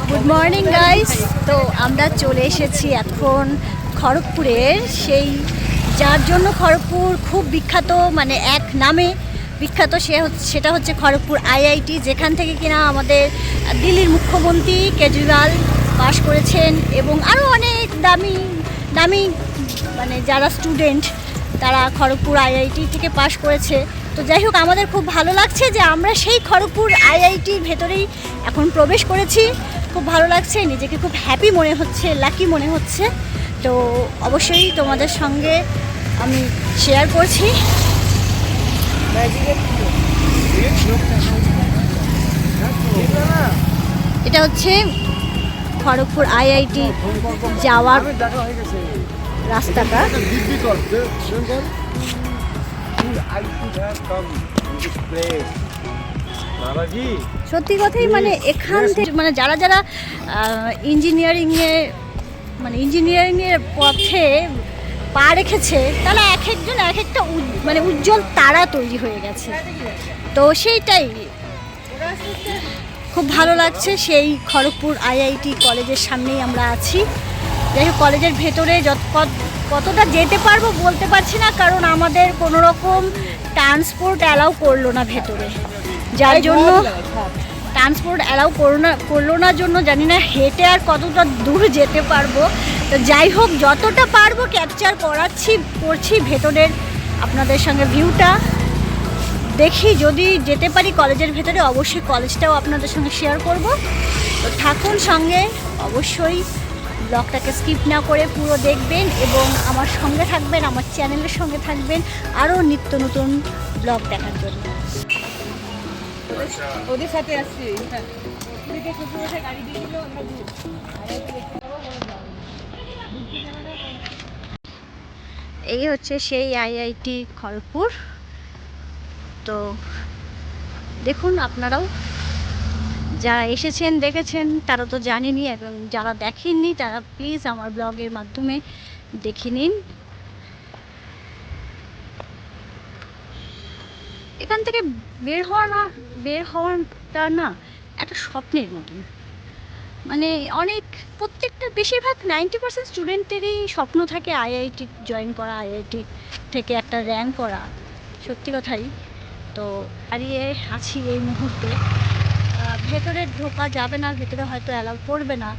Good morning guys. তো আমরা চলে এসেছি এখন খড়গপুরের সেই, যার জন্য খড়গপুর খুব বিখ্যাত, মানে এক নামে বিখ্যাত, সেটা হচ্ছে খড়গপুর আইআইটি, যেখান থেকে কিনা আমাদের দিল্লির মুখ্যমন্ত্রী কেজরিওয়াল পাশ করেছেন এবং আরও অনেক দামি দামি মানে যারা স্টুডেন্ট তারা খড়গপুর আইআইটি থেকে পাশ করেছে। তো যাই হোক, আমাদের খুব ভালো লাগছে যে আমরা সেই খড়গপুর আইআইটির ভেতরেই এখন প্রবেশ করেছি। খুব ভালো লাগছে, নিজেকে খুব হ্যাপি মনে হচ্ছে, লাকি মনে হচ্ছে। তো অবশ্যই তোমাদের সঙ্গে আমি শেয়ার করছি। এটা হচ্ছে খড়গপুর আইআইটি যাওয়ার রাস্তাটা। সত্যি কথাই, মানে এখান থেকে মানে যারা যারা ইঞ্জিনিয়ারিংয়ের পথে পা রেখেছে, তারা এক একজন এক একটা মানে উজ্জ্বল তারা তৈরি হয়ে গেছে। তো সেইটাই খুব ভালো লাগছে। সেই খড়গপুর আইআইটি কলেজের সামনেই আমরা আছি। যাই হোক, কলেজের ভেতরে কতটা যেতে পারবো বলতে পারছি না, কারণ আমাদের কোনো রকম ট্রান্সপোর্ট অ্যালাউ করলো না ভেতরে, যার জন্য ট্রান্সপোর্ট অ্যালাউ করলো না জন্য জানি না হেঁটে আর কতটা দূর যেতে পারবো। তো যাই হোক, যতটা পারবো ক্যাপচার করছি ভেতরের আপনাদের সঙ্গে ভিউটা। দেখি যদি যেতে পারি কলেজের ভেতরে, অবশ্যই কলেজটাও আপনাদের সঙ্গে শেয়ার করব। তো থাকুন সঙ্গে, অবশ্যই ব্লগটাকে স্কিপ না করে পুরো দেখবেন এবং আমার সঙ্গে থাকবেন, আমার চ্যানেলের সঙ্গে থাকবেন আরও নিত্য নতুন ব্লগ দেখার জন্য। ওদের সাথে আসছি। এই হচ্ছে সেই আইআইটি খড়গপুর। তো দেখুন, আপনারাও যারা এসেছেন দেখেছেন তারা তো জানেনই, এবং যারা দেখেননি তারা প্লিজ আমার ব্লগের মাধ্যমে দেখে নিন। এখান থেকে বের হওয়াটা না একটা স্বপ্নের মতন। মানে প্রত্যেকটা বেশিরভাগ 90% স্টুডেন্টেরই স্বপ্ন থাকে আইআইটি জয়েন করা, আইআইটি থেকে একটা র্যাঙ্ক করা। সত্যি কথাই। তো দাঁড়িয়ে আছি এই মুহূর্তে। ভেতরে ঢোকা যাবে না, ভেতরে হয়তো অ্যালাউ করবে না,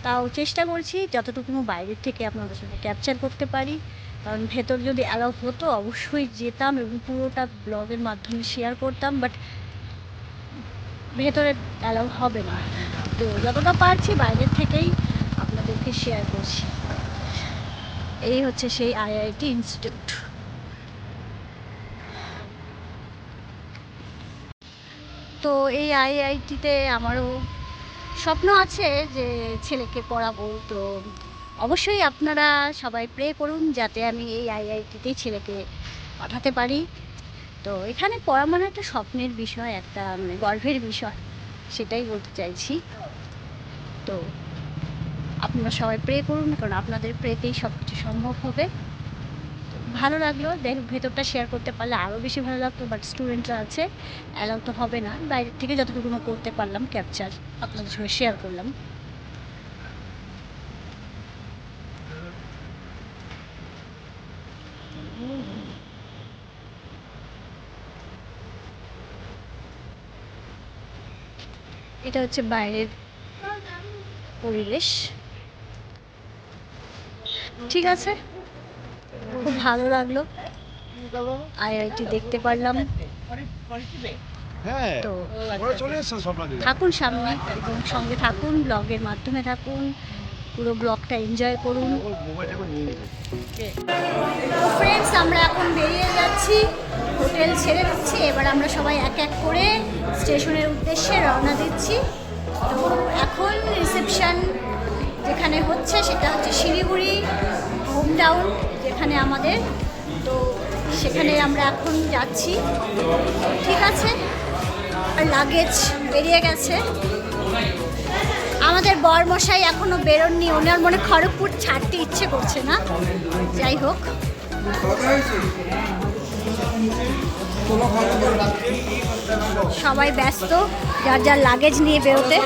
তাও চেষ্টা করছি যতটুকু বাইরের থেকে আপনাদের সঙ্গে ক্যাপচার করতে পারি। কারণ ভেতর যদি অ্যালাউ হতো অবশ্যই যেতাম এবং পুরোটা ব্লগের মাধ্যমে শেয়ার করতাম, বাট ভেতরে অ্যালাউ হবে না। তো যতটা পারছি বাইরের থেকেই আপনাদেরকে শেয়ার করছি। এই হচ্ছে সেই আইআইটি ইনস্টিটিউট। তো এই আইআইটিতে আমারও স্বপ্ন আছে যে ছেলেকে পড়াবো। তো অবশ্যই আপনারা সবাই প্রে করুন যাতে আমি এই আইআইটিতেই ছেলেকে পাঠাতে পারি। তো এখানে পড়া মানে একটা স্বপ্নের বিষয়, একটা মানে গর্বের বিষয়, সেটাই বলতে চাইছি। তো আপনারা সবাই প্রে করুন, কারণ আপনাদের প্রেতেই সব কিছু সম্ভব হবে। ভালো লাগলো, ভেতরটা শেয়ার করতে পারলে আরও বেশি ভালো লাগতো, বাট স্টুডেন্টরা আছে, অ্যালাউ তো হবে না। বাইরের থেকে যতটুকু করতে পারলাম ক্যাপচার আপনাদের সঙ্গে শেয়ার করলাম। এটা হচ্ছে বাইরের পরিবেশ। ঠিক আছে, খুব ভালো লাগলো, আইআইটি দেখতে পারলাম। তো থাকুন সামনে এবং সঙ্গে থাকুন, ব্লগের মাধ্যমে থাকুন, পুরো ব্লগটা এনজয় করুন। তো ফ্রেন্ডস, আমরা এখন বেরিয়ে যাচ্ছি, হোটেল ছেড়ে দিচ্ছি। এবার আমরা সবাই এক এক করে স্টেশনের উদ্দেশ্যে রওনা দিচ্ছি। তো এখন রিসেপশন যেখানে হচ্ছে সেটা হচ্ছে শিলিগুড়ি হোম টাউন, যেখানে আমাদের। তো সেখানে আমরা এখন যাচ্ছি। ঠিক আছে, আর লাগেজ বেরিয়ে গেছে। আমাদের বরমশাই এখনো বেরোননি, ওনার মনে খড়গপুর ছাড়তে ইচ্ছে করছে না। যাই হোক, সবাই ব্যস্ত যার যার লাগেজ নিয়ে বেরোতে।